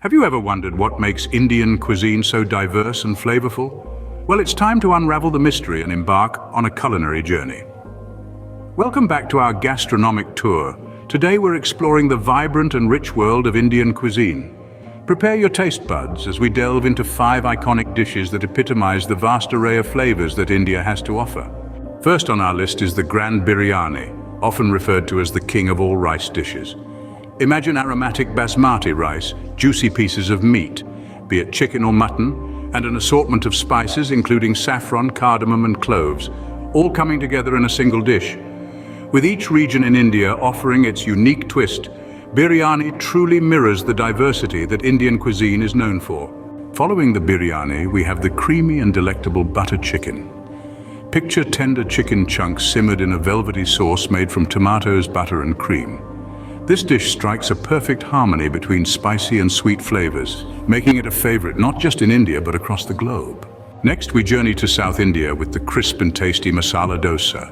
Have you ever wondered what makes Indian cuisine so diverse and flavorful? Well, it's time to unravel the mystery and embark on a culinary journey. Welcome back to our gastronomic tour. Today we're exploring the vibrant and rich world of Indian cuisine. Prepare your taste buds as we delve into 5 iconic dishes that epitomize the vast array of flavors that India has to offer. First on our list is the Grand Biryani, often referred to as the king of all rice dishes. Imagine aromatic basmati rice, juicy pieces of meat, be it chicken or mutton, and an assortment of spices including saffron, cardamom and cloves, all coming together in a single dish. With each region in India offering its unique twist, biryani truly mirrors the diversity that Indian cuisine is known for. Following the biryani, we have the creamy and delectable butter chicken. Picture tender chicken chunks simmered in a velvety sauce made from tomatoes, butter and cream. This dish strikes a perfect harmony between spicy and sweet flavors, making it a favorite not just in India but across the globe. Next, we journey to South India with the crisp and tasty Masala Dosa.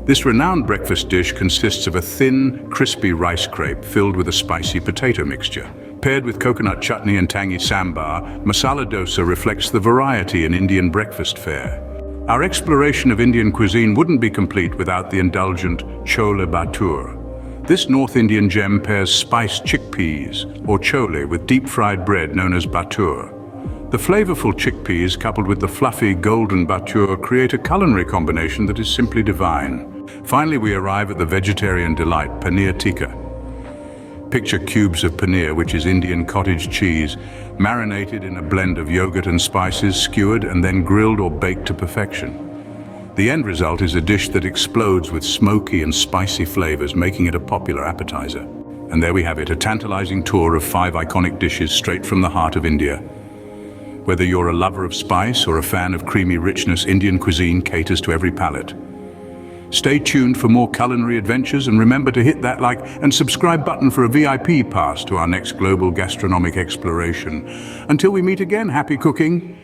This renowned breakfast dish consists of a thin, crispy rice crepe filled with a spicy potato mixture. Paired with coconut chutney and tangy sambar, Masala Dosa reflects the variety in Indian breakfast fare. Our exploration of Indian cuisine wouldn't be complete without the indulgent Chole Bhature. This North Indian gem pairs spiced chickpeas, or chole, with deep-fried bread known as Bhature. The flavorful chickpeas coupled with the fluffy golden Bhature create a culinary combination that is simply divine. Finally, we arrive at the vegetarian delight, Paneer Tikka. Picture cubes of paneer, which is Indian cottage cheese, marinated in a blend of yogurt and spices, skewered and then grilled or baked to perfection. The end result is a dish that explodes with smoky and spicy flavors, making it a popular appetizer. And there we have it, a tantalizing tour of 5 iconic dishes straight from the heart of India. Whether you're a lover of spice or a fan of creamy richness, Indian cuisine caters to every palate. Stay tuned for more culinary adventures and remember to hit that like and subscribe button for a VIP pass to our next global gastronomic exploration. Until we meet again, happy cooking!